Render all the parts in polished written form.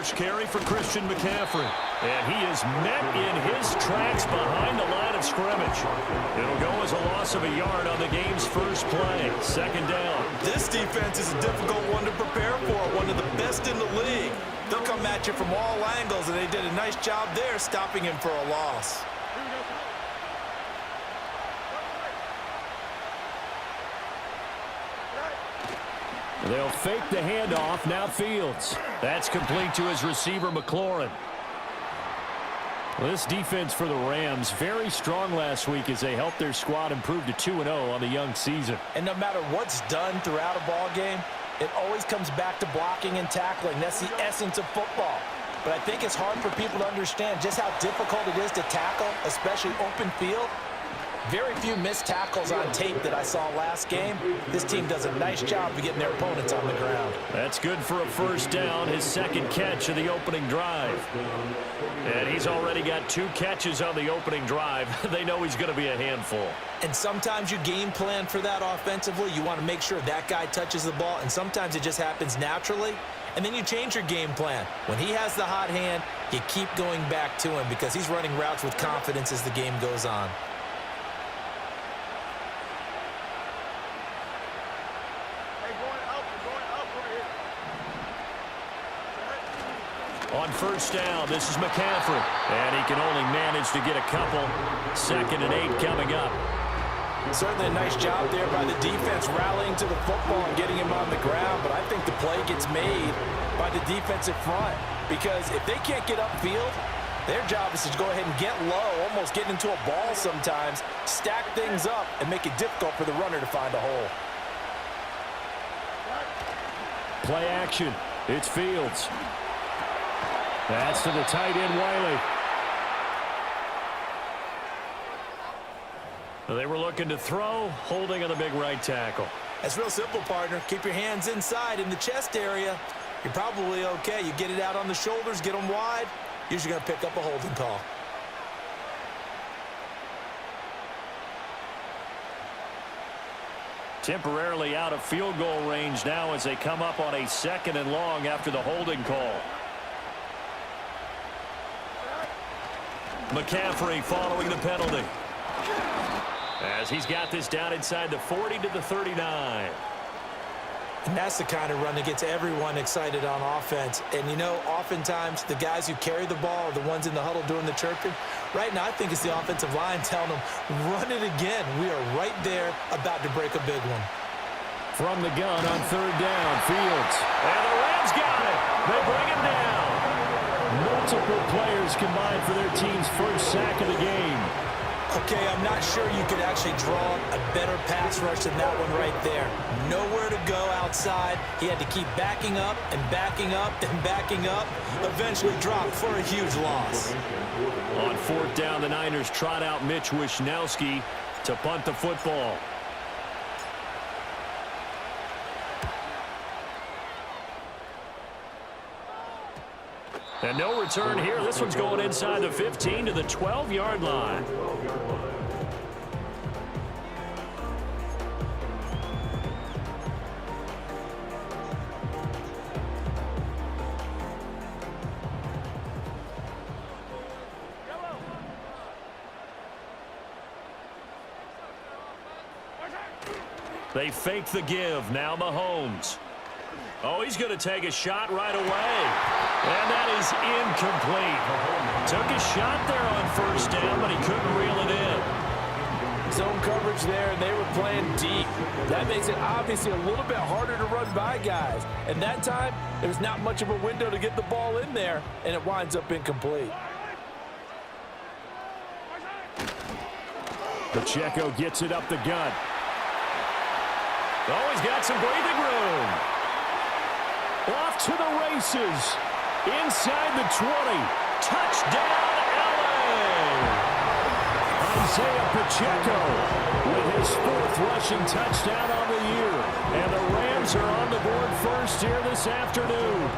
first carry for Christian McCaffrey. And he is met in his tracks behind the line of scrimmage. It'll go as a loss of a yard on the game's first play. Second down. This defense is a difficult one to prepare for, one of the best in the league. They'll come at you from all angles, and they did a nice job there stopping him for a loss. They'll fake the handoff. Now Fields. That's complete to his receiver, McLaurin. Well, this defense for the Rams, very strong last week as they helped their squad improve to 2-0 on the young season. And no matter what's done throughout a ball game, it always comes back to blocking and tackling. That's the essence of football. But I think it's hard for people to understand just how difficult it is to tackle, especially open field. Very few missed tackles on tape that I saw last game. This team does a nice job of getting their opponents on the ground. That's good for a first down, his second catch of the opening drive. And he's already got 2 catches on the opening drive. They know he's going to be a handful. And sometimes you game plan for that offensively. You want to make sure that guy touches the ball, and sometimes it just happens naturally. And then you change your game plan. When he has the hot hand, you keep going back to him because he's running routes with confidence as the game goes on. On first down, this is McCaffrey. And he can only manage to get a couple. 2nd and 8 coming up. Certainly a nice job there by the defense rallying to the football and getting him on the ground. But I think the play gets made by the defensive front. Because if they can't get upfield, their job is to go ahead and get low, almost get into a ball sometimes, stack things up, and make it difficult for the runner to find a hole. Play action. It's Fields. That's to the tight end, Wiley. They were looking to throw, holding on the big right tackle. That's real simple, partner. Keep your hands inside in the chest area. You're probably okay. You get it out on the shoulders, get them wide. Usually going to pick up a holding call. Temporarily out of field goal range now as they come up on a 2nd and long after the holding call. McCaffrey following the penalty. As he's got this down inside the 40 to the 39. And that's the kind of run that gets everyone excited on offense. And, you know, oftentimes the guys who carry the ball are the ones in the huddle doing the chirping. Right now, I think it's the offensive line telling them, run it again. We are right there about to break a big one. From the gun on 3rd down, Fields. And the Rams got it. They bring it down. Multiple players combined for their team's first sack of the game. Okay, I'm not sure you could actually draw a better pass rush than that one right there. Nowhere to go outside. He had to keep backing up and backing up and backing up. Eventually dropped for a huge loss. On 4th down, the Niners trot out Mitch Wishnowski to punt the football. And no return here. This one's going inside the 15 to the 12-yard line. They fake the give. Now Mahomes. Oh, he's going to take a shot right away. And that is incomplete. Took a shot there on first down, but he couldn't reel it in. Zone coverage there, and they were playing deep. That makes it obviously a little bit harder to run by guys. And that time, there's not much of a window to get the ball in there, and it winds up incomplete. Pacheco gets it up the gut. Oh, he's got some breathing room. Off to the races. Inside the 20. Touchdown, LA! Isaiah Pacheco with his 4th rushing touchdown on the year. And the Rams are on the board first here this afternoon.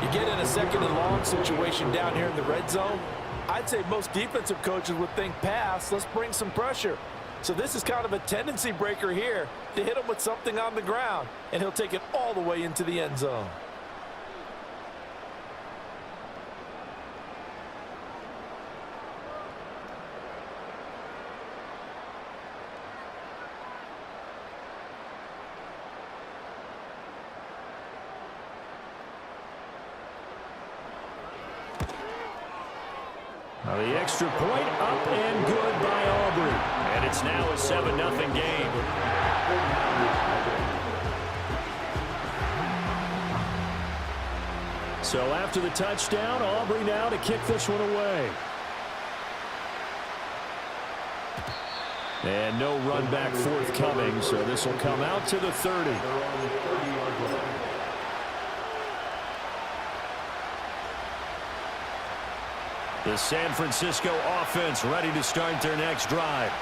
You get in a 2nd and long situation down here in the red zone. I'd say most defensive coaches would think pass. Let's bring some pressure. So this is kind of a tendency breaker here to hit him with something on the ground, and he'll take it all the way into the end zone. The extra point up and good by Aubrey. And it's now a 7-0 game. So after the touchdown, Aubrey now to kick this one away. And no run back forthcoming, so this will come out to the 30. The San Francisco offense ready to start their next drive.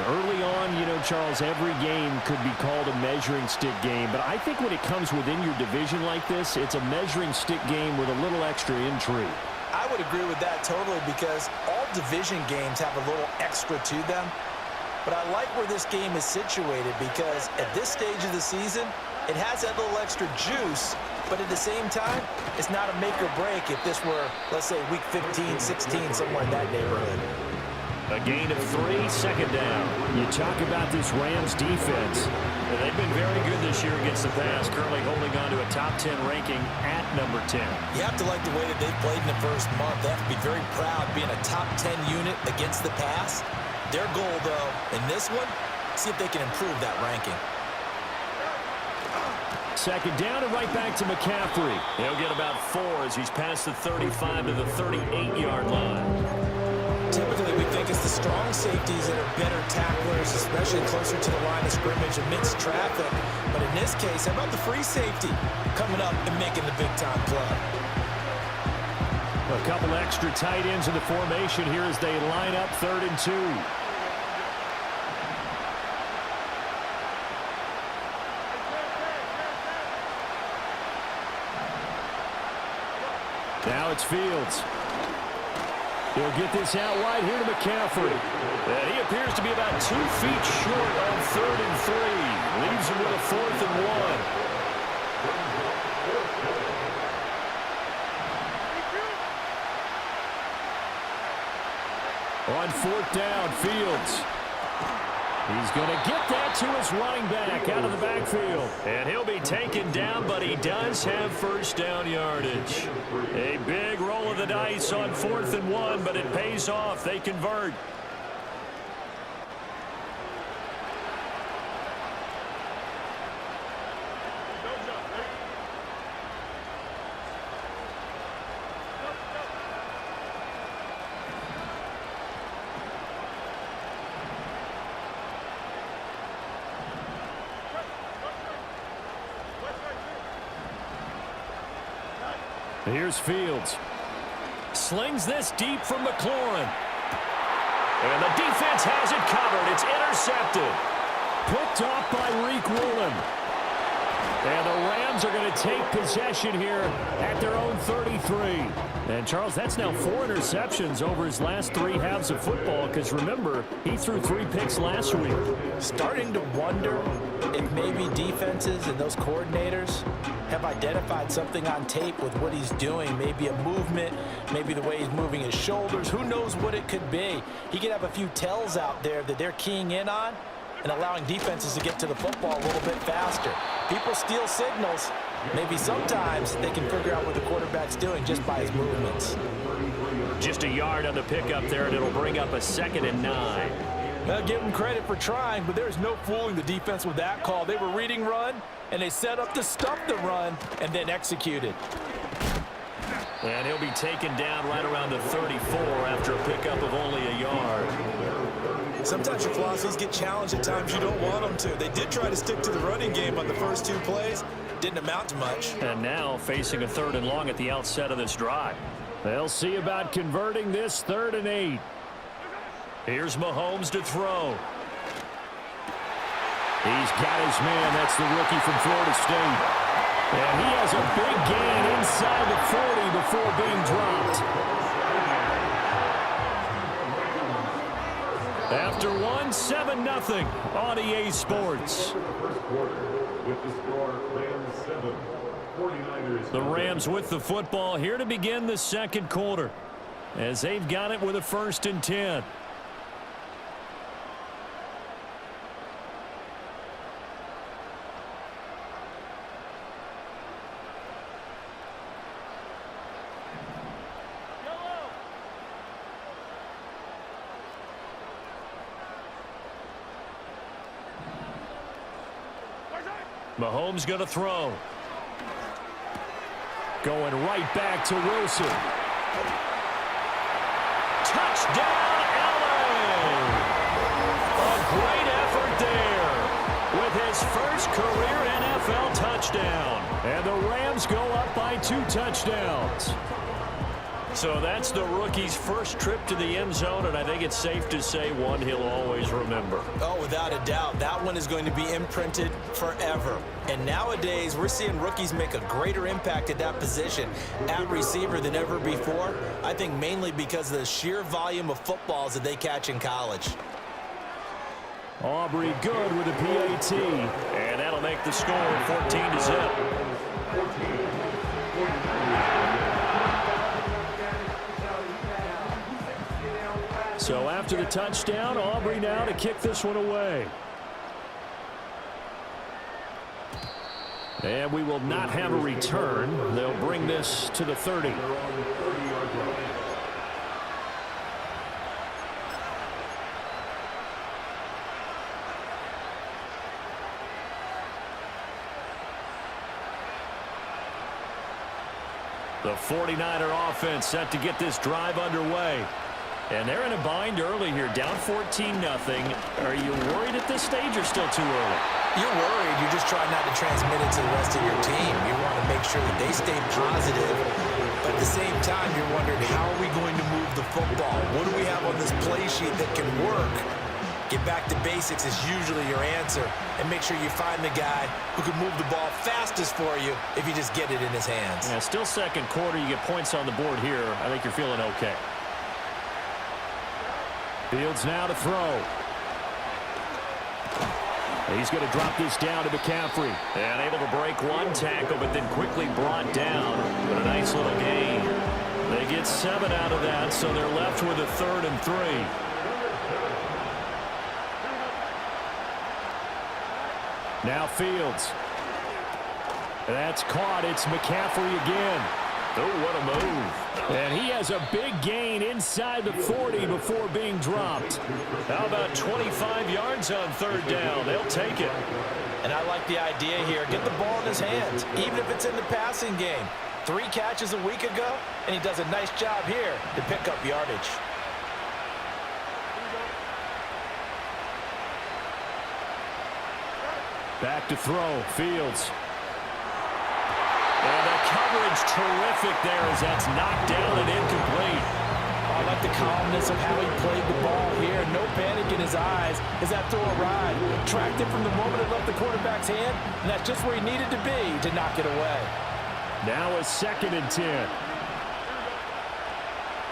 Early on, you know, Charles, every game could be called a measuring stick game. But I think when it comes within your division like this, it's a measuring stick game with a little extra intrigue. I would agree with that totally because all division games have a little extra to them. But I like where this game is situated because at this stage of the season, it has that little extra juice. But at the same time, it's not a make or break if this were, let's say, week 15, 16, somewhere in that neighborhood. A gain of 3, second down. You talk about this Rams defense. They've been very good this year against the pass, currently holding on to a top 10 ranking at number 10. You have to like the way that they've played in the first month. They have to be very proud being a top 10 unit against the pass. Their goal, though, in this one, see if they can improve that ranking. Second down and right back to McCaffrey. He'll get about 4 as he's past the 35 to the 38-yard line. Typically, we think it's the strong safeties that are better tacklers, especially closer to the line of scrimmage amidst traffic. But in this case, how about the free safety coming up and making the big-time play? A couple extra tight ends in the formation here as they line up 3rd and 2. Now it's Fields. He'll get this out wide here to McCaffrey. And he appears to be about 2 feet short on 3rd and 3. Leaves him with a 4th and 1. On 4th down, Fields. He's going to get that to his running back out of the backfield. And he'll be taken down, but he does have first down yardage. A big roll of the dice on 4th and 1, but it pays off. They convert. Here's Fields. Slings this deep from McLaurin. And the defense has it covered. It's intercepted. Picked off by Reek Woolen. And the Rams are going to take possession here at their own 33. And, Charles, that's now 4 interceptions over his last 3 halves of football because, remember, he threw 3 picks last week. Starting to wonder if maybe defenses and those coordinators have identified something on tape with what he's doing. Maybe a movement, maybe the way he's moving his shoulders. Who knows what it could be? He could have a few tells out there that they're keying in on and allowing defenses to get to the football a little bit faster. People steal signals. Maybe sometimes they can figure out what the quarterback's doing just by his movements. Just a yard on the pickup there, and it'll bring up a 2nd and 9. Well, give them credit for trying, but there's no fooling the defense with that call. They were reading run, and they set up to stuff the run and then executed. And he'll be taken down right around the 34 after a pickup of only a yard. Sometimes your philosophies get challenged at times you don't want them to. They did try to stick to the running game on the first 2 plays. Didn't amount to much. And now facing a 3rd and long at the outset of this drive. They'll see about converting this 3rd and 8. Here's Mahomes to throw. He's got his man. That's the rookie from Florida State. And he has a big gain inside the 40 before being dropped. After 1, 7-0 on EA Sports. The Rams with the football here to begin the 2nd quarter as they've got it with a 1st and 10. Mahomes going to throw. Going right back to Wilson. Touchdown, LA! A great effort there with his first career NFL touchdown. And the Rams go up by 2 touchdowns. So that's the rookie's first trip to the end zone, and I think it's safe to say one he'll always remember. Oh, without a doubt. That one is going to be imprinted forever. And nowadays, we're seeing rookies make a greater impact at that position at receiver than ever before. I think mainly because of the sheer volume of footballs that they catch in college. Aubrey good with a PAT, and that'll make the score 14-0. So after the touchdown, Aubrey now to kick this one away. And we will not have a return. They'll bring this to the 30. The 49er offense set to get this drive underway. And they're in a bind early here, down 14-0. Are you worried at this stage or still too early? You're worried. You're just trying not to transmit it to the rest of your team. You want to make sure that they stay positive. But at the same time, you're wondering, how are we going to move the football? What do we have on this play sheet that can work? Get back to basics is usually your answer. And make sure you find the guy who can move the ball fastest for you if you just get it in his hands. Yeah, still second quarter. You get points on the board here. I think you're feeling okay. Fields now to throw. He's going to drop this down to McCaffrey. And able to break one tackle, but then quickly brought down. But a nice little gain. They get 7 out of that, so they're left with a 3rd and 3. Now Fields. That's caught. It's McCaffrey again. Oh, what a move. And he has a big gain inside the 40 before being dropped. How about 25 yards on 3rd down? They'll take it. And I like the idea here. Get the ball in his hands, even if it's in the passing game. 3 catches a week ago, and he does a nice job here to pick up yardage. Back to throw. Fields. And the coverage terrific there as that's knocked down and incomplete. I like the calmness of how he played the ball here. No panic in his eyes as that throw arrived. Tracked it from the moment it left the quarterback's hand, and that's just where he needed to be to knock it away. Now a 2nd and 10.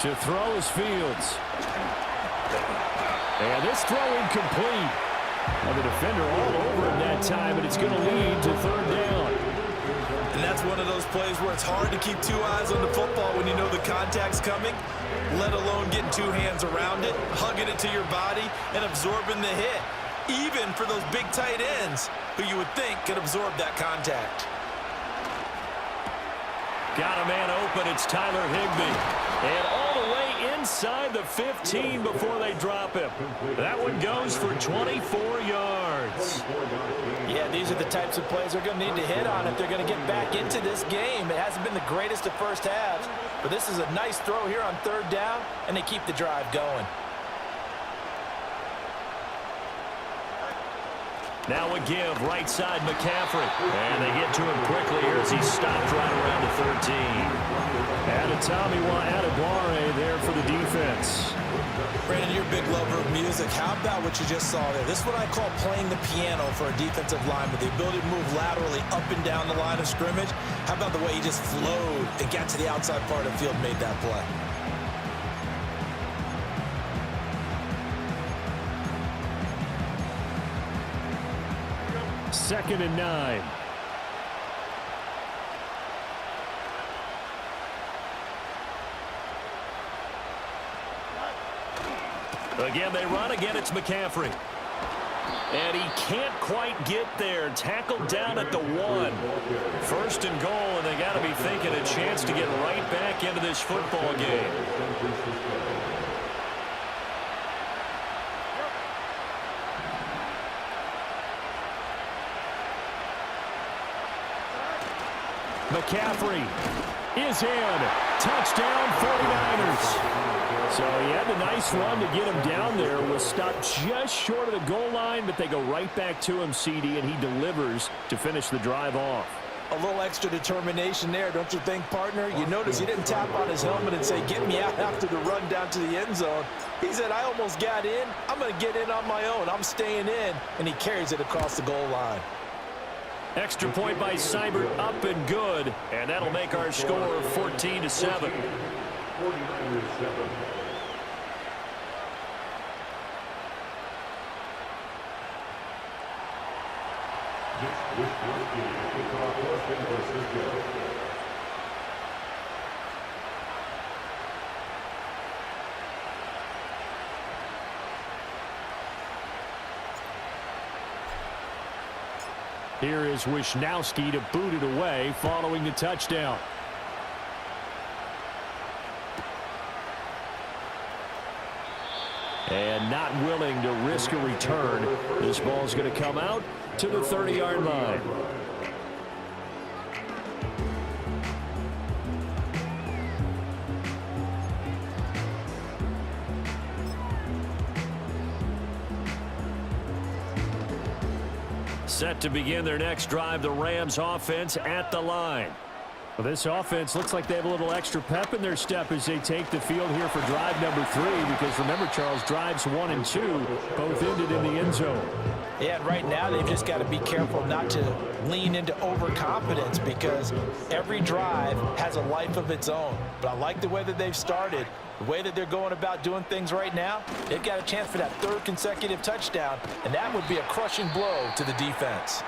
To throw is Fields. And this throw incomplete. And the defender all over him that time, and it's going to lead to 3rd down. And that's one of those plays where it's hard to keep 2 eyes on the football when you know the contact's coming, let alone getting 2 hands around it, hugging it to your body, and absorbing the hit, even for those big tight ends who you would think could absorb that contact. Got a man open. It's Tyler Higbee. And all the way inside the 15 before they drop him. That one goes for 24 yards. Yeah, these are the types of plays they're going to need to hit on if they're going to get back into this game. It hasn't been the greatest of first halves, but this is a nice throw here on 3rd down, and they keep the drive going. Now a give, right side McCaffrey. And they get to him quickly here as he's stopped right around the 13. Adetomiwa Adebawore there for the defense. Brandon, you're a big lover of music. How about what you just saw there? This is what I call playing the piano for a defensive lineman. The ability to move laterally up and down the line of scrimmage. How about the way he just flowed and got to the outside part of the field and made that play? 2nd and 9. Again, they run. Again, it's McCaffrey. And he can't quite get there. Tackled down at the 1. 1st and goal, and they got to be thinking a chance to get right back into this football game. McCaffrey is in. Touchdown, 49ers. So he had a nice run to get him down there. Was stopped just short of the goal line, but they go right back to him, CD, and he delivers to finish the drive off. A little extra determination there, don't you think, partner? You notice he didn't tap on his helmet and say, get me out after the run down to the end zone. He said, I almost got in. I'm going to get in on my own. I'm staying in. And he carries it across the goal line. Extra point by Seibert, up and good. And that'll make our score 14-7. 49ers 7. Here is Wishnowsky to boot it away following the touchdown. And not willing to risk a return. This ball's going to come out to the 30-yard line. Set to begin their next drive, the Rams offense at the line. Well, this offense looks like they have a little extra pep in their step as they take the field here for drive number 3, because remember, Charles, drives 1 and 2 both ended in the end zone. Yeah, and right now they've just got to be careful not to lean into overconfidence, because every drive has a life of its own. But I like the way that they've started, the way that they're going about doing things right now. They've got a chance for that 3rd consecutive touchdown, and that would be a crushing blow to the defense.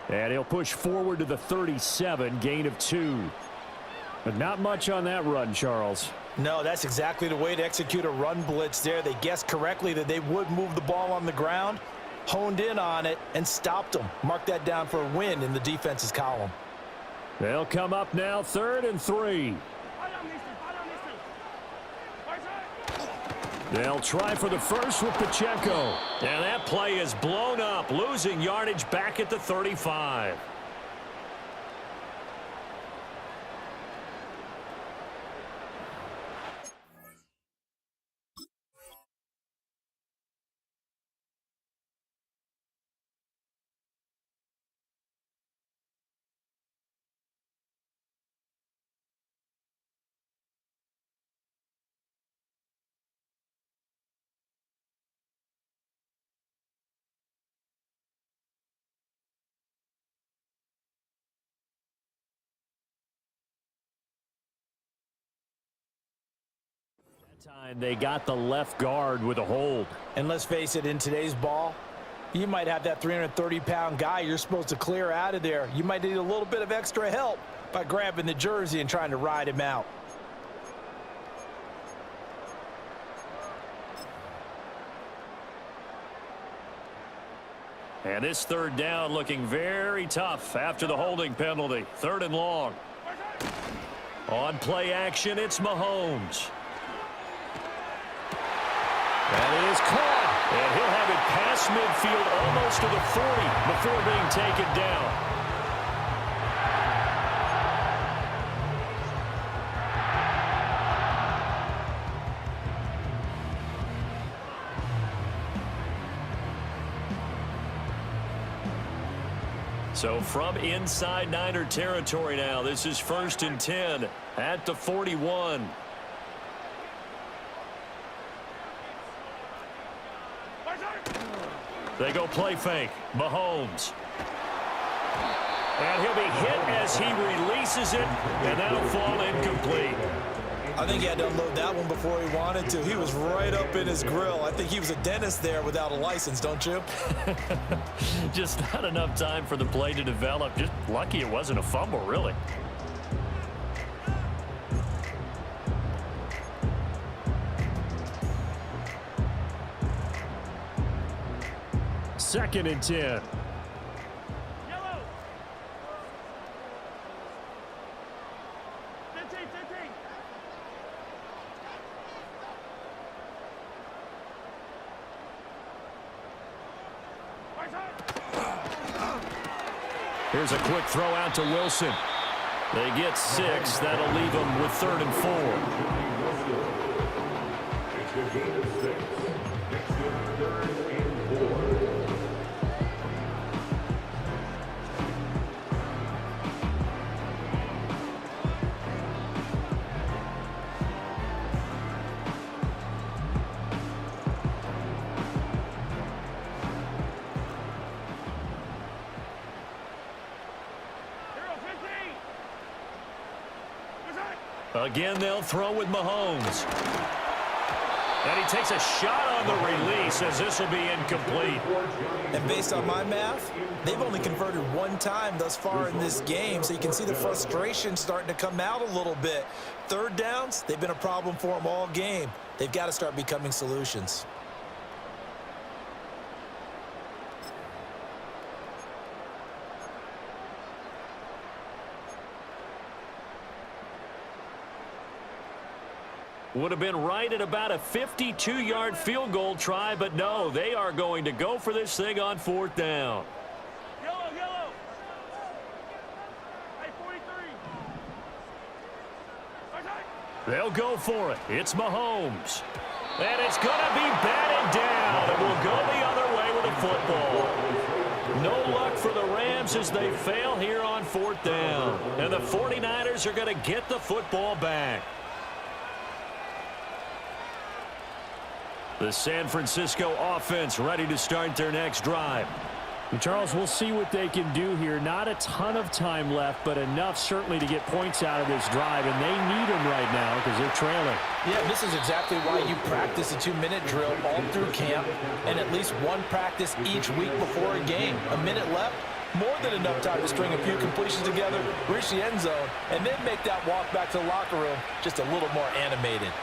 And he'll push forward to the 37, gain of 2. But not much on that run, Charles. No, that's exactly the way to execute a run blitz there. They guessed correctly that they would move the ball on the ground, honed in on it, and stopped them. Mark that down for a win in the defense's column. They'll come up now, 3rd and 3. They'll try for the first with Pacheco. And that play is blown up, losing yardage back at the 35. Time they got the left guard with a hold. And let's face it, in today's ball, you might have that 330-pound guy you're supposed to clear out of there. You might need a little bit of extra help by grabbing the jersey and trying to ride him out. And this 3rd down looking very tough after the holding penalty. 3rd and long. On play action, it's Mahomes. And it is caught, and he'll have it past midfield almost to the 40 before being taken down. So from inside Niner territory now, this is 1st and 10 at the 41. They go play fake. Mahomes. And he'll be hit as he releases it, and that'll fall incomplete. I think he had to unload that one before he wanted to. He was right up in his grill. I think he was a dentist there without a license, don't you? Just not enough time for the play to develop. Just lucky it wasn't a fumble, really. Second and 10. Yellow. Here's a quick throw out to Wilson. They get 6. That'll leave them with 3rd and 4. It's a gain of 6. Next up, 3rd and 4. Again, they'll throw with Mahomes. And he takes a shot on the release as this will be incomplete. And based on my math, they've only converted 1 time thus far in this game, so you can see the frustration starting to come out a little bit. 3rd downs, they've been a problem for them all game. They've got to start becoming solutions. Would have been right at about a 52-yard field goal try, but no, they are going to go for this thing on 4th down. Yellow. Hey, 43. They'll go for it. It's Mahomes. And it's going to be batted down. It will go the other way with the football. No luck for the Rams as they fail here on 4th down. And the 49ers are going to get the football back. The San Francisco offense ready to start their next drive. And Charles, we'll see what they can do here. Not a ton of time left, but enough certainly to get points out of this drive, and they need them right now because they're trailing. Yeah, this is exactly why you practice a 2-minute drill all through camp and at least 1 practice each week before a game. A minute left, more than enough time to string a few completions together, reach the end zone, and then make that walk back to the locker room just a little more animated.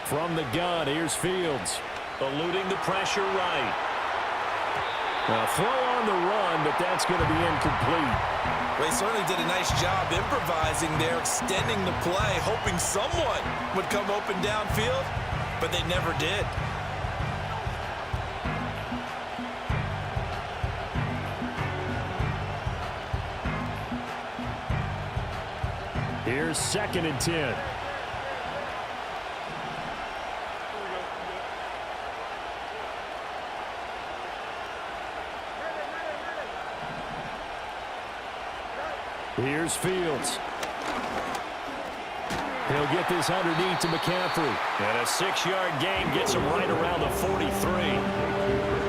From the gun, here's Fields. Eluding the pressure right. A throw on the run, but that's going to be incomplete. They certainly did a nice job improvising there, extending the play, hoping someone would come open downfield, but they never did. Here's 2nd and 10. Here's Fields. He'll get this underneath to McCaffrey. And a 6-yard gain gets him right around the 43.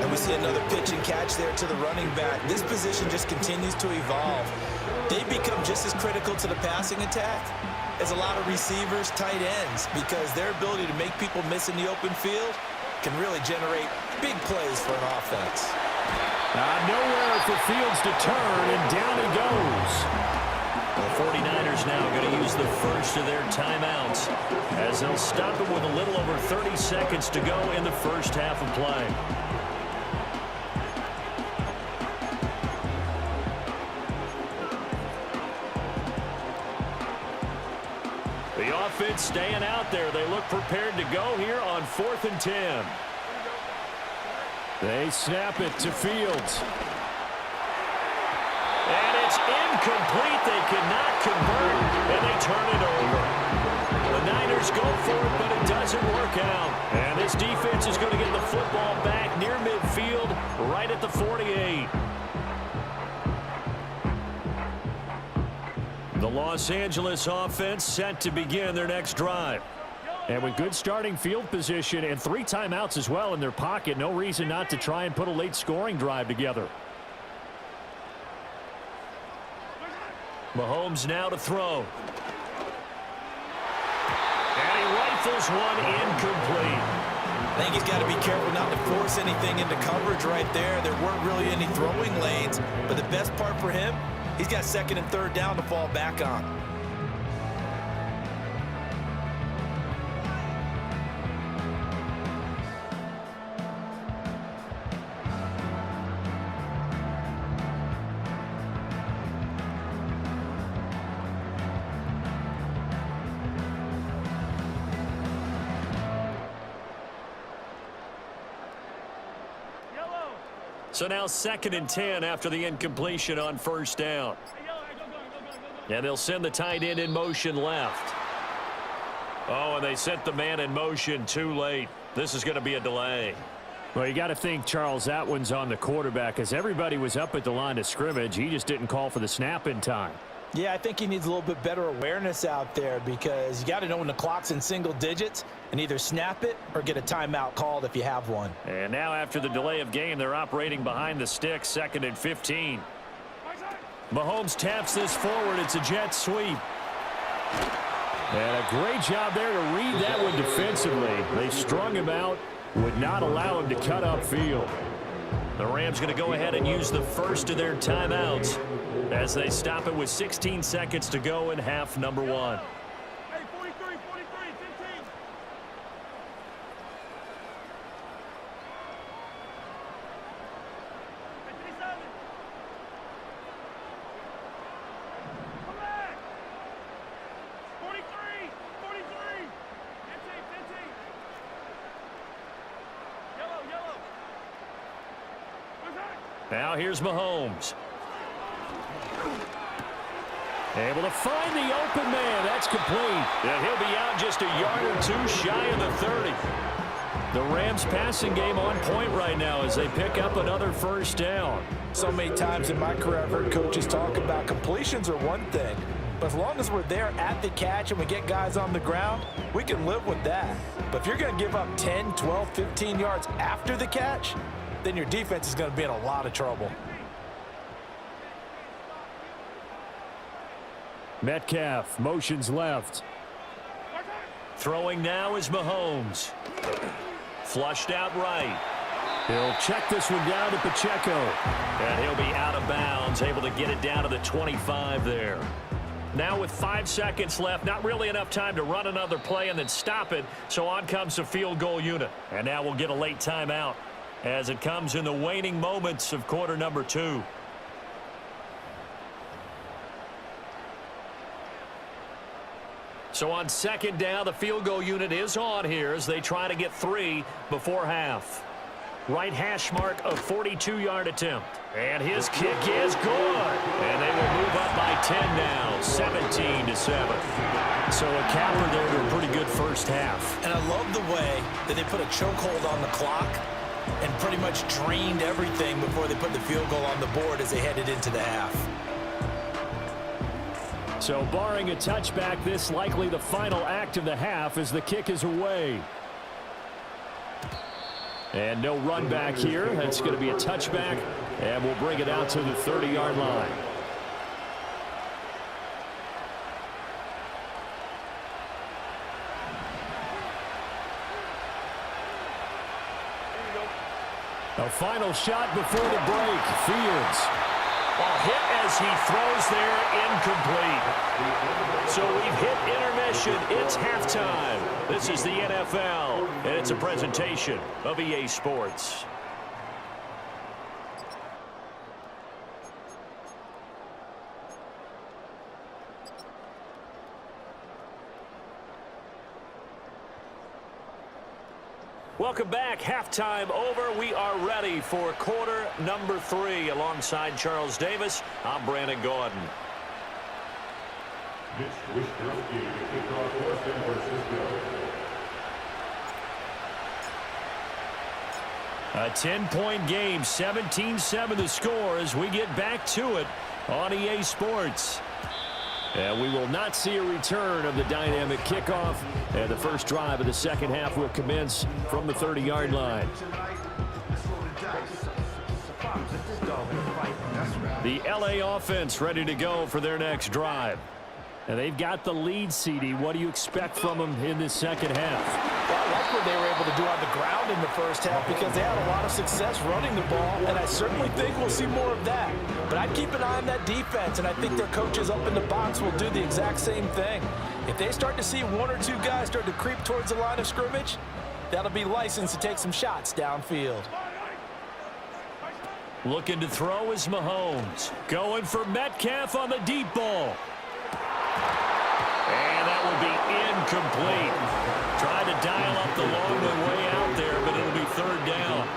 And we see another pitch and catch there to the running back. This position just continues to evolve. They become just as critical to the passing attack as a lot of receivers, tight ends, because their ability to make people miss in the open field can really generate big plays for an offense. Nowhere for Fields to turn, and down he goes. The 49ers now going to use the first of their timeouts as they'll stop him with a little over 30 seconds to go in the first half of play. The offense staying out there. They look prepared to go here on 4th and 10. They snap it to Fields. And it's incomplete. They cannot convert, and they turn it over. The Niners go for it, but it doesn't work out. And this defense is going to get the football back near midfield, right at the 48. The Los Angeles offense set to begin their next drive. And with good starting field position and 3 timeouts as well in their pocket, no reason not to try and put a late scoring drive together. Mahomes now to throw. And he rifles one incomplete. I think he's got to be careful not to force anything into coverage right there. There weren't really any throwing lanes, but the best part for him, he's got 2nd and 3rd down to fall back on. So now 2nd and 10 after the incompletion on first down. And they'll send the tight end in motion left. Oh, and they sent the man in motion too late. This is going to be a delay. Well, you got to think, Charles, that one's on the quarterback as everybody was up at the line of scrimmage. He just didn't call for the snap in time. Yeah, I think he needs a little bit better awareness out there because you got to know when the clock's in single digits and either snap it or get a timeout called if you have one. And now after the delay of game, they're operating behind the sticks, 2nd and 15. Mahomes taps this forward. It's a jet sweep. And a great job there to read that one defensively. They strung him out, would not allow him to cut upfield. The Rams going to go ahead and use the first of their timeouts as they stop it with 16 seconds to go in half number 1. Hey, 43, 15. 57. Come back. 43. 15. Yellow. Now here's Mahomes. Able to find the open man. That's complete. And he'll be out just a yard or two shy of the 30. The Rams passing game on point right now as they pick up another first down. So many times in my career I've heard coaches talk about completions are one thing, but as long as we're there at the catch and we get guys on the ground, we can live with that. But if you're going to give up 10, 12, 15 yards after the catch, then your defense is going to be in a lot of trouble. Metcalf motions left. Throwing now is Mahomes. Flushed out right. He'll check this one down to Pacheco. And he'll be out of bounds, able to get it down to the 25 there. Now with 5 seconds left, not really enough time to run another play and then stop it. So on comes the field goal unit. And now we'll get a late timeout as it comes in the waning moments of quarter number 2. So on 2nd down, the field goal unit is on here as they try to get 3 before half. Right hash mark of 42-yard attempt. And his kick is good. And they will move up by 10 now, 17-7. So a capper there to a pretty good first half. And I love the way that they put a chokehold on the clock and pretty much drained everything before they put the field goal on the board as they headed into the half. So barring a touchback, this likely the final act of the half as the kick is away. And no run back here. That's going to be a touchback, and we'll bring it out to the 30-yard line. A final shot before the break. Fields. Well, hit as he throws there, incomplete. So we've hit intermission. It's halftime. This is the NFL, and it's a presentation of EA Sports. Welcome back. Halftime over. We are ready for quarter number 3. Alongside Charles Davis, I'm Brandon Gaudin. Mitch Wishnowsky to kick off for San Francisco. A 10-point game, 17-7 the score as we get back to it on EA Sports. And we will not see a return of the dynamic kickoff. And the first drive of the second half will commence from the 30-yard line. The LA offense ready to go for their next drive. And they've got the lead, CD. What do you expect from them in this second half? Well, I like what they were able to do on the ground in the first half because they had a lot of success running the ball, and I certainly think we'll see more of that. But I'd keep an eye on that defense, and I think their coaches up in the box will do the exact same thing. If they start to see 1 or 2 guys start to creep towards the line of scrimmage, that'll be licensed to take some shots downfield. Looking to throw is Mahomes. Going for Metcalf on the deep ball. And that will be incomplete. Tried to dial up the long way out there, but it'll be 3rd down.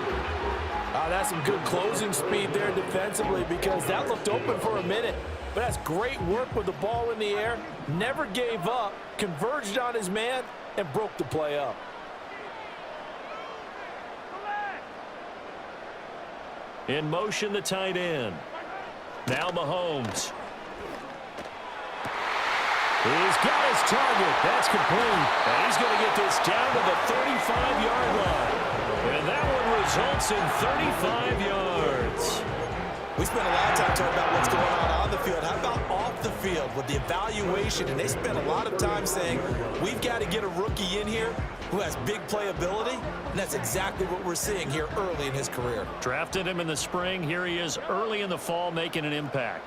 That's some good closing speed there defensively because that looked open for a minute. But that's great work with the ball in the air. Never gave up, converged on his man, and broke the play up. In motion, the tight end. Now Mahomes. He's got his target. That's complete. And he's going to get this down to the 35-yard line. And that one results in 35 yards. We spent a lot of time talking about what's going on the field. How about off the field with the evaluation? And they spent a lot of time saying, we've got to get a rookie in here who has big playability. And that's exactly what we're seeing here early in his career. Drafted him in the spring. Here he is early in the fall making an impact.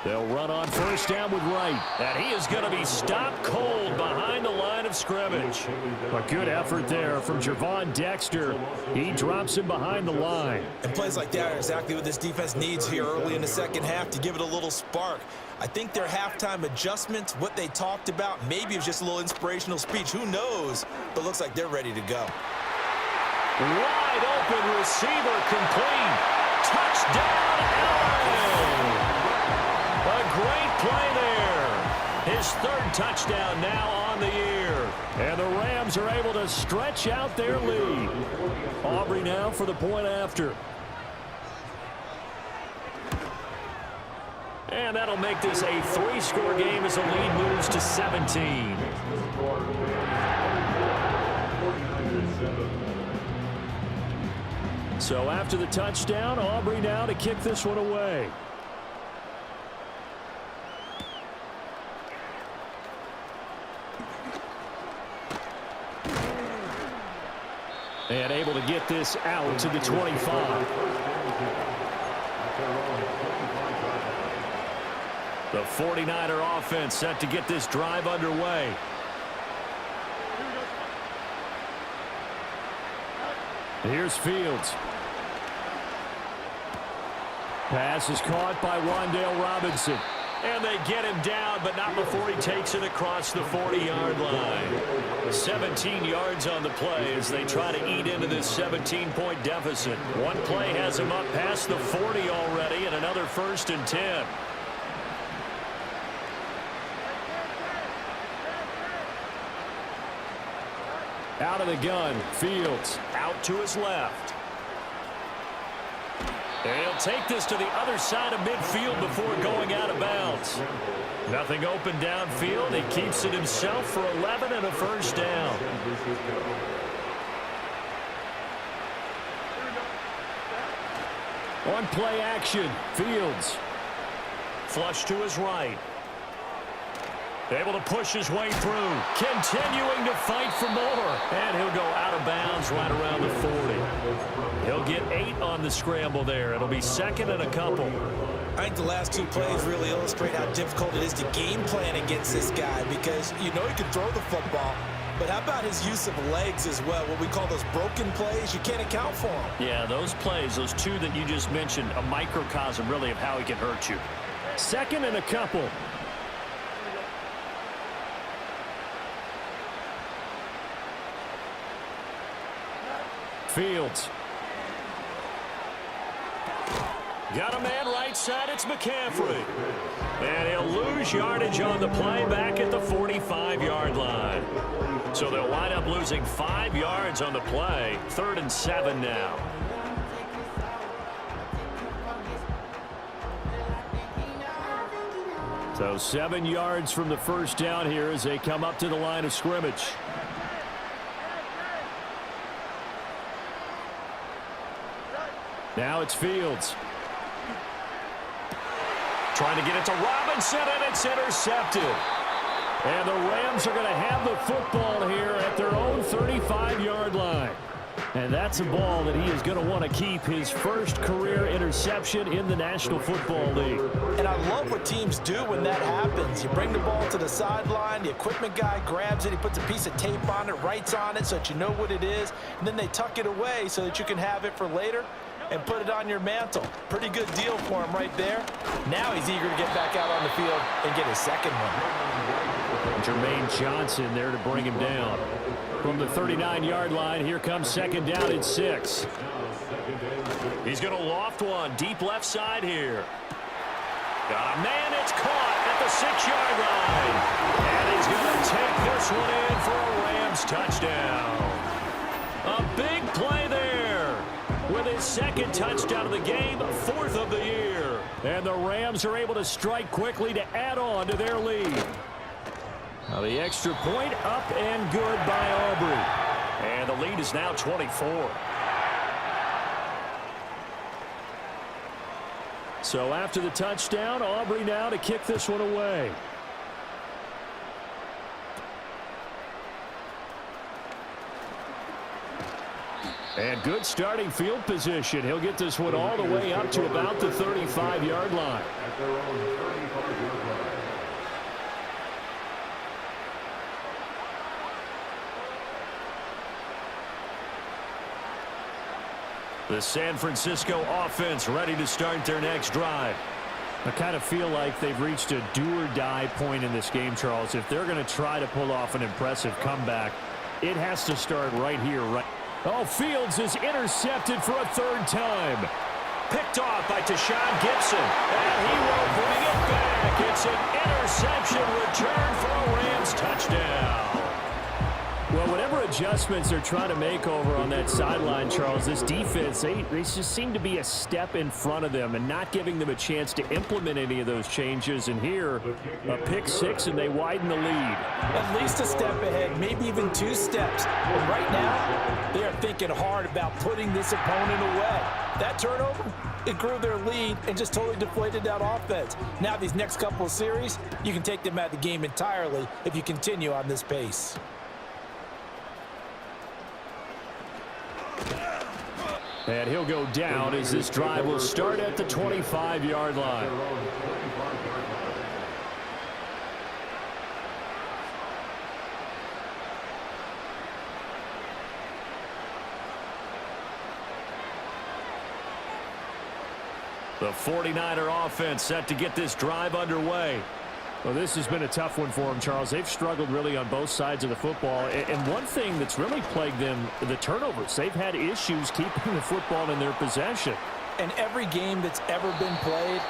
They'll run on first down with Wright. And he is going to be stopped cold behind the line of scrimmage. A good effort there from Gervon Dexter. He drops him behind the line. And plays like that are exactly what this defense needs here early in the second half to give it a little spark. I think their halftime adjustments, what they talked about, maybe it was just a little inspirational speech. Who knows? But looks like they're ready to go. Wide open receiver complete. Touchdown, LA! A great play there. His third touchdown now on the year. And the Rams are able to stretch out their lead. Aubrey now for the point after. And that'll make this a 3-score game as the lead moves to 17. So after the touchdown, Aubrey now to kick this one away. And able to get this out to the 25. The 49er offense set to get this drive underway. Here's Fields. Pass is caught by Wan'Dale Robinson. And they get him down, but not before he takes it across the 40-yard line. 17 yards on the play as they try to eat into this 17-point deficit. One play has him up past the 40 already, and another 1st and 10. Out of the gun, Fields out to his left. And he'll take this to the other side of midfield before going out of bounds. Nothing open downfield. He keeps it himself for 11 and a 1st down. On play action, Fields. Flush to his right. Able to push his way through. Continuing to fight for more. And he'll go out of bounds right around the 40. He'll get 8 on the scramble there. It'll be 2nd and a couple. I think the last 2 plays really illustrate how difficult it is to game plan against this guy because you know he can throw the football. But how about his use of legs as well? What we call those broken plays, you can't account for them. Yeah, those plays, those 2 that you just mentioned, a microcosm really of how he can hurt you. 2nd and a couple. Fields. Got a man right side, it's McCaffrey. And he'll lose yardage on the play back at the 45-yard line. So they'll wind up losing 5 yards on the play. 3rd and 7 now. So 7 yards from the 1st down here as they come up to the line of scrimmage. Now it's Fields. Trying to get it to Robinson, and it's intercepted. And the Rams are going to have the football here at their own 35-yard line. And that's a ball that he is going to want to keep, his first career interception in the National Football League. And I love what teams do when that happens. You bring the ball to the sideline, the equipment guy grabs it, he puts a piece of tape on it, writes on it so that you know what it is, and then they tuck it away so that you can have it for later. and put it on your mantle. Pretty good deal for him right there. Now he's eager to get back out on the field and get his second one. Jermaine Johnson there to bring him down. From the 39-yard line, here comes second down and 6. He's going to loft one deep left side here. Got a man, it's caught at the 6-yard line. And he's going to take this one in for a Rams touchdown. A big play there with his second touchdown of the game, 4th of the year. And the Rams are able to strike quickly to add on to their lead. Now the extra point up and good by Aubrey. And the lead is now 24. So after the touchdown, Aubrey now to kick this one away. And good starting field position. He'll get this one all the way up to about the 35-yard line. At their own 35-yard line. The San Francisco offense ready to start their next drive. I kind of feel like they've reached a do-or-die point in this game, Charles. If they're going to try to pull off an impressive comeback, it has to start right here. Oh, Fields is intercepted for a 3rd time. Picked off by Tashawn Gibson. And he will bring it back. It's an interception return for a Rams touchdown. Well, whatever adjustments they're trying to make over on that sideline, Charles, this defense, they just seem to be a step in front of them and not giving them a chance to implement any of those changes. And here, a pick 6, and they widen the lead. At least a step ahead, maybe even 2 steps. And right now, they are thinking hard about putting this opponent away. That turnover, it grew their lead and just totally deflated that offense. Now these next couple of series, you can take them out of the game entirely if you continue on this pace. And he'll go down as this drive will start at the 25-yard line. The 49er offense set to get this drive underway. Well, this has been a tough one for them, Charles. They've struggled really on both sides of the football. And one thing that's really plagued them, the turnovers. They've had issues keeping the football in their possession. And every game that's ever been played,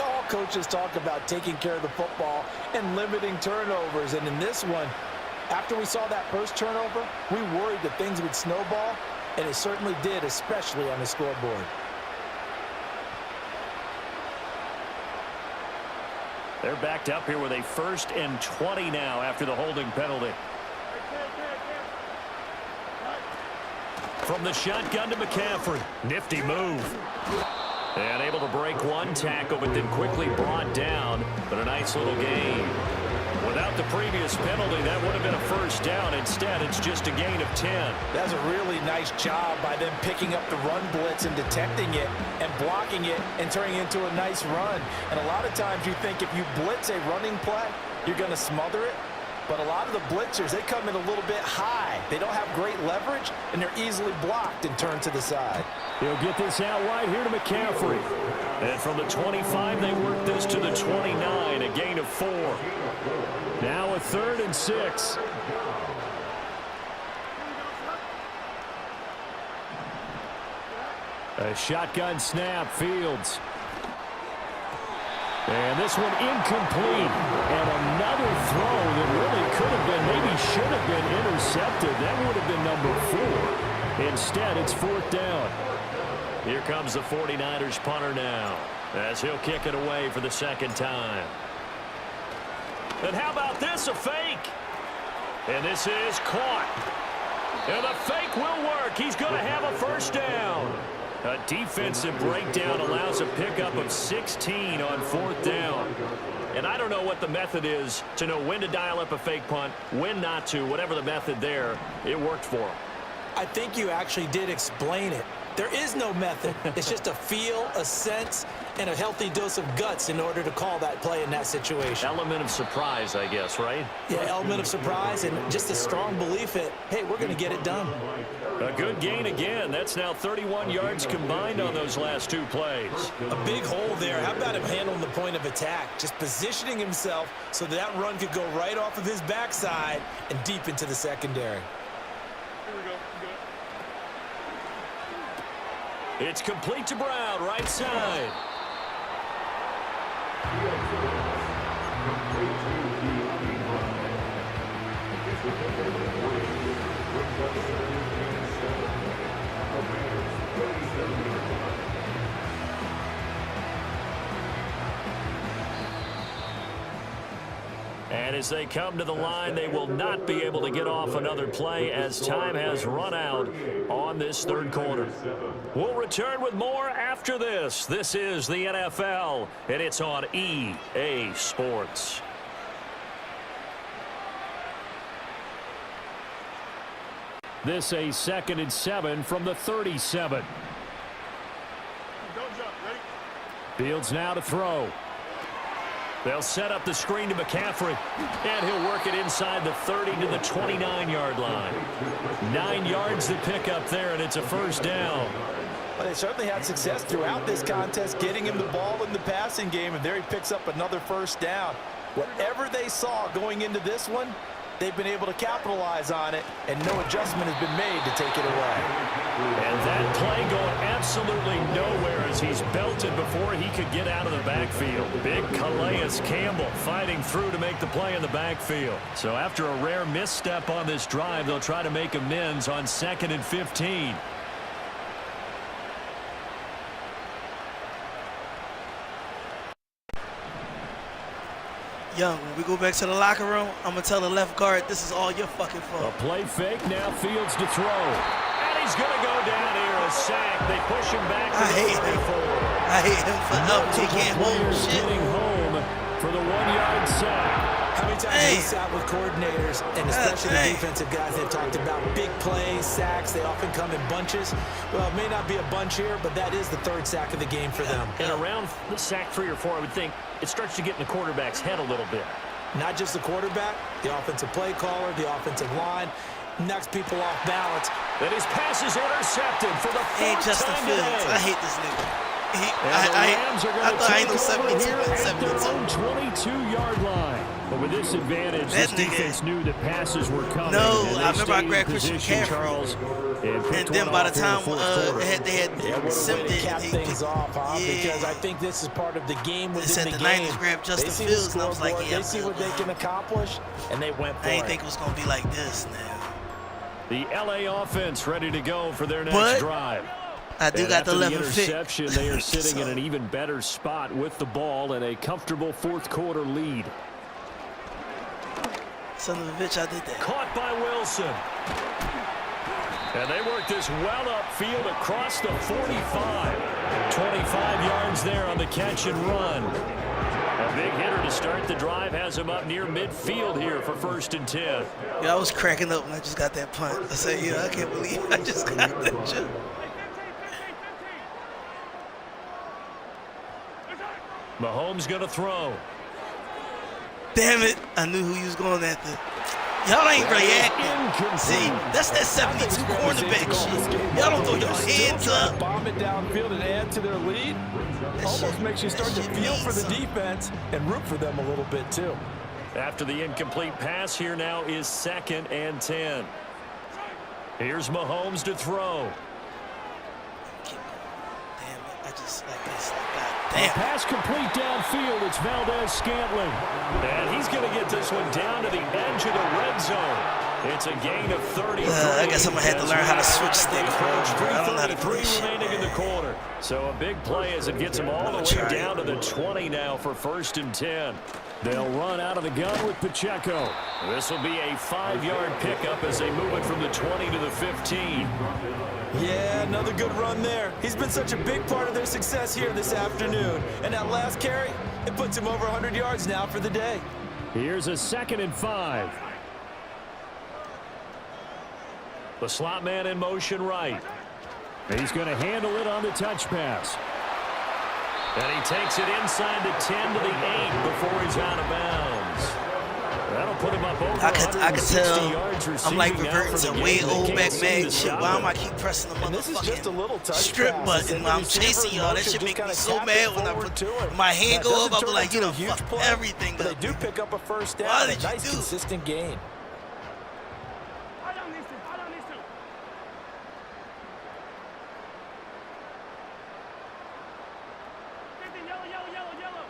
all coaches talk about taking care of the football and limiting turnovers. And in this one, after we saw that first turnover, we worried that things would snowball, and it certainly did, especially on the scoreboard. They're backed up here with a 1st and 20 now after the holding penalty. From the shotgun to McCaffrey. Nifty move. And able to break one tackle, but then quickly brought down. But a nice little gain. Without the previous penalty, that would have been a 1st down. Instead, it's just a gain of 10. That's a really nice job by them picking up the run blitz and detecting it and blocking it and turning it into a nice run. And a lot of times you think if you blitz a running play, you're going to smother it. But a lot of the blitzers, they come in a little bit high. They don't have great leverage, and they're easily blocked and turned to the side. He'll get this out wide here to McCaffrey. And from the 25, they work this to the 29, a gain of 4. Now a 3rd and 6. A shotgun snap, Fields. And this one incomplete. And another throw that really could have been, maybe should have been intercepted. That would have been number 4. Instead, it's 4th down. Here comes the 49ers punter now, as he'll kick it away for the 2nd time. And how about this, a fake? And this is caught. And the fake will work. He's going to have a 1st down. A defensive breakdown allows a pickup of 16 on 4th down. And I don't know what the method is to know when to dial up a fake punt, when not to, whatever the method there, it worked for him. I think you actually did explain it. There is no method. It's just a feel, a sense, and a healthy dose of guts in order to call that play in that situation. Element of surprise, I guess, right? Yeah, element of surprise and just a strong belief that, hey, we're going to get it done. A good gain again. That's now 31 yards combined on those last 2 plays. A big hole there. How about him handling the point of attack? Just positioning himself so that run could go right off of his backside and deep into the secondary. Here we go. It's complete to Brown, right side. And as they come to the line, they will not be able to get off another play as time has run out on this 3rd quarter. We'll return with more after this. This is the NFL, and it's on EA Sports. This a 2nd and 7 from the 37. Don't jump. Ready? Fields now to throw. They'll set up the screen to McCaffrey, and he'll work it inside the 30 to the 29-yard line. 9 yards to pick up there, and it's a 1st down. Well, they certainly had success throughout this contest, getting him the ball in the passing game, and there he picks up another 1st down. Whatever they saw going into this one, they've been able to capitalize on it, and no adjustment has been made to take it away. And that play going absolutely nowhere as he's belted before he could get out of the backfield. Big Calais Campbell fighting through to make the play in the backfield. So after a rare misstep on this drive, they'll try to make amends on 2nd and 15. Young, when we go back to the locker room, I'm going to tell the left guard, this is all your fucking fault. A play fake, now Fields to throw. And he's going to go down here, a sack. They push him back to the 44. I hate him for help. He can't hold shit. Getting home for the 1-yard sack. How many times have we sat with coordinators, and especially the defensive guys, they've talked about big plays, sacks. They often come in bunches. Well, it may not be a bunch here, but that is the 3rd sack of the game for them. And around the sack 3 or 4, I would think it starts to get in the quarterback's head a little bit. Not just the quarterback, the offensive play caller, the offensive line, knocks people off balance. Then his pass is intercepted for the 4th Justin time Fields. today. I hate this nigga. I thought I ain't no 72 and 72. 72. 22-yard line. But with this advantage, this defense knew that passes were coming. No, and I remember I grabbed Christian position, McCaffrey. Charles, And then by the time they had simmed it, Cap things off, huh? Because I think this is part of the game within said the the game. Niners grabbed Justin They see Fields, the and I was like, scoreboard, yeah, they see what they can accomplish, and they went for I ain't it. think it was going to be like this now. The LA offense ready to go for their next But drive. I do And got the after 11 pick. interception, they are sitting in So- an even better spot with the ball and a comfortable 4th quarter lead. Son of a bitch, I did that. Caught by Wilson. And they work this well upfield across the 45. 25 yards there on the catch and run. A big hitter to start the drive has him up near midfield here for 1st and 10. Yeah, I was cracking up when I just got that punt. I said, yeah, I can't believe I just got that shit. Mahomes going to throw. Damn it. I knew who you was going after. Y'all ain't reacting. See, that's that 72 cornerback shit. Y'all don't throw your hands up. Bomb it downfield and add to their lead. Almost makes you start to feel for the defense and root for them a little bit, too. After the incomplete pass, here now is 2nd and 10. Here's Mahomes to throw. Damn it. I just like this. The pass complete downfield. It's Valdez-Scantling. And he's going to get this one down to the edge of the red zone. It's a gain of 33. I guess I'm going to have to learn how to switch sticks, bro. I don't know how to do this shit, remaining in the quarter. So a big play as it gets them all the way down to the 20 now for 1st and 10. They'll run out of the gun with Pacheco. This will be a 5-yard pickup as they move it from the 20 to the 15. Yeah, another good run there. He's been such a big part of their success here this afternoon. And that last carry, it puts him over 100 yards now for the day. Here's a 2nd and 5. The slot man in motion right. He's going to handle it on the touch pass. And he takes it inside the 10 to the 8 before he's out of bounds. That'll put him up over I could 160 tell yards receiving I'm like now reverting for the to way game. old They back can't seem man to shit. stop Why it. am I keep pressing the And this is just a little motherfucking touch strip pass. button when I'm chasing y'all? That shit make me so mad when my hand go up. I'll be like, you know, fuck everything But up. they do pick up a first down. Why A did you nice, do? consistent gain. Hold on these two. Hold on these two. 50, yellow, yellow, yellow, yellow.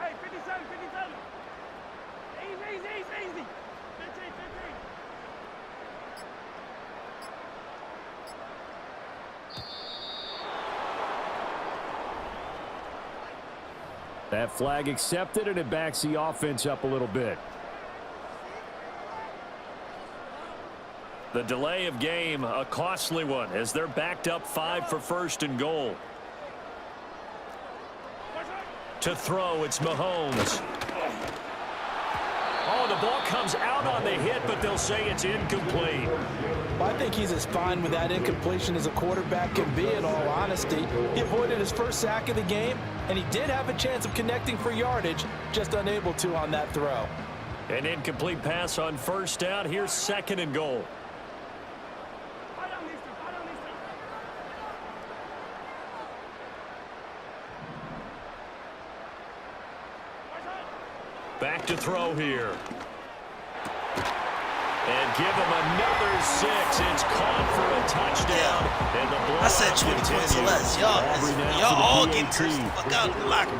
Hey, 57, 57. Easy, easy, easy, easy. 15, 15. That flag accepted, and it backs the offense up a little bit. The delay of game, a costly one, as they're backed up 5 for first and goal. To throw, it's Mahomes. Oh, the ball comes out on the hit, but they'll say it's incomplete. Well, I think he's as fine with that incompletion as a quarterback can be, in all honesty. He avoided his first sack of the game, and he did have a chance of connecting for yardage, just unable to on that throw. An incomplete pass on first down. Here's second and goal. Hold on these two. Hold on these two. Back to throw here. And give him another 6. It's caught for a touchdown. And the blowout I said 20 points or less. Y'all all getting cursed the fuck out of the locker.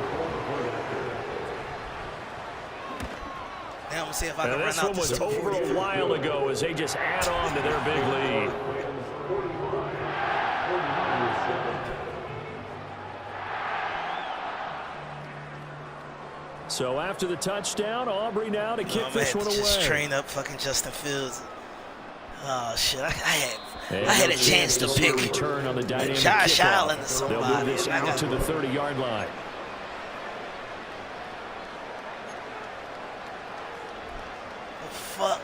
Now I'm gonna see if I can And run this out one this was over a 243. while ago as they just add on to their big lead. So after the touchdown, Aubrey now to kick this one away. Just train up fucking Justin Fields. Oh shit! I had a chance to pick return on the dynamic Josh kickoff. Allen or They'll somebody. move this and I out got to the 30-yard line. the fuck.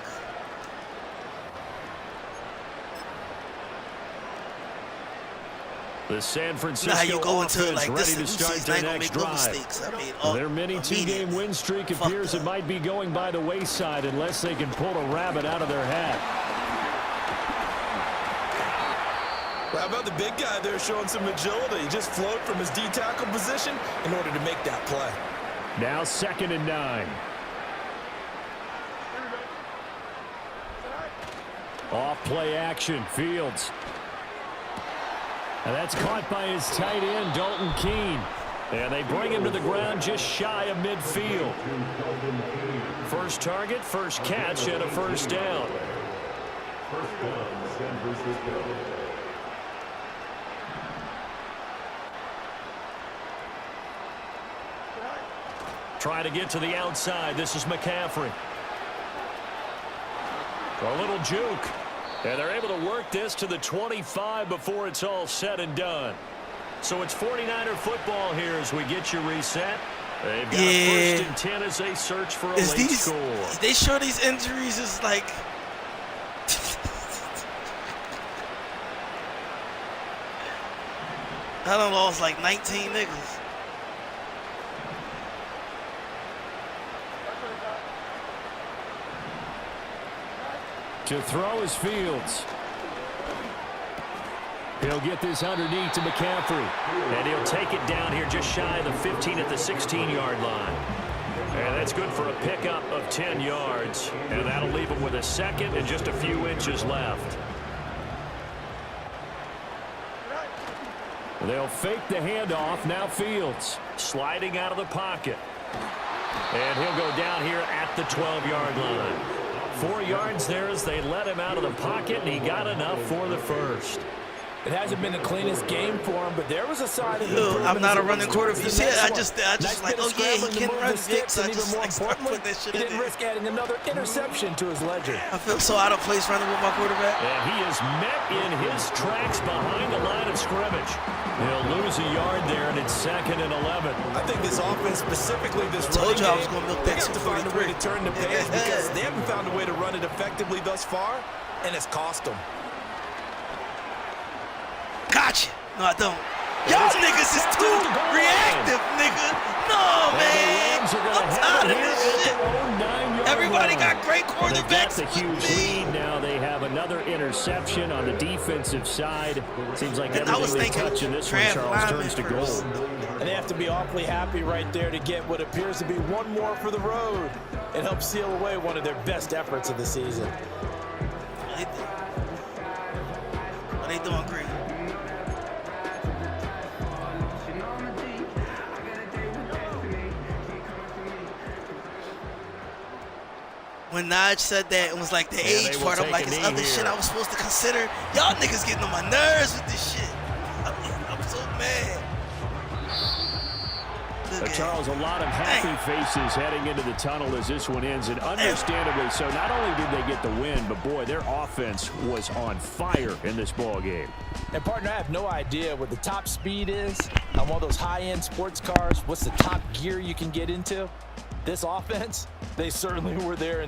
The San Francisco Now you go into offense like ready this to is start not their gonna next make no drive. mistakes. I mean, Their mini two-game win streak appears it might be going by the wayside unless they can pull a rabbit out of their hat. How about the big guy there showing some agility? He just flowed from his D-tackle position in order to make that play. Now 2nd and 9. Off play action, Fields. And that's caught by his tight end, Dalton Keene. And they bring him to the ground just shy of midfield. First target, first catch, and a first down. First down, San Francisco. Try to get to the outside. This is McCaffrey. A little juke. And they're able to work this to the 25 before it's all said and done. So it's 49er football here as we get you reset. They've got first and 10 as they search for a late score. They sure these injuries is like... I don't know, it's like 19 niggas. To throw is Fields. He'll get this underneath to McCaffrey. And he'll take it down here just shy of the 15 at the 16-yard line. And that's good for a pickup of 10 yards. And that'll leave him with a second and just a few inches left. They'll fake the handoff. Now Fields sliding out of the pocket. And he'll go down here at the 12-yard line. 4 yards there as they let him out of the pocket, and he got enough for the first. It hasn't been the cleanest game for him, but there was a side of I'm not a running quarterback. You see it? I Nice just like, bit of oh yeah, he scrambling to can move run the sticks, Vicks. I and even just more like start importantly, putting that shit he in didn't there. risk adding another interception to his ledger. I feel so out of place running with my quarterback. And he is met in his tracks behind the line of scrimmage. He'll lose a yard there, and it's 2nd and 11. I think this offense, specifically this Told running you I was game, gonna milk they that have to find a way to 243. turn the page because they haven't found a way to run it effectively thus far, and it's cost them. No, I don't. Y'all niggas is too reactive, nigga. No, man. I'm tired of this shit. Everybody got great quarterbacks. That's a huge lead. Now they have another interception on the defensive side. Seems like everything they touch in this one, Charles, turns to gold. And they have to be awfully happy right there to get what appears to be one more for the road and help seal away one of their best efforts of the season. Are they doing great? When Naj said that, it was like the age part. I'm like, it's other shit I was supposed to consider. Y'all niggas getting on my nerves with this shit. I'm so mad. Charles, a lot of happy faces heading into the tunnel as this one ends, and understandably so. Not only did they get the win, but boy, their offense was on fire in this ball game. And partner, I have no idea what the top speed is on one of those high-end sports cars. What's the top gear you can get into? This offense, they certainly were there in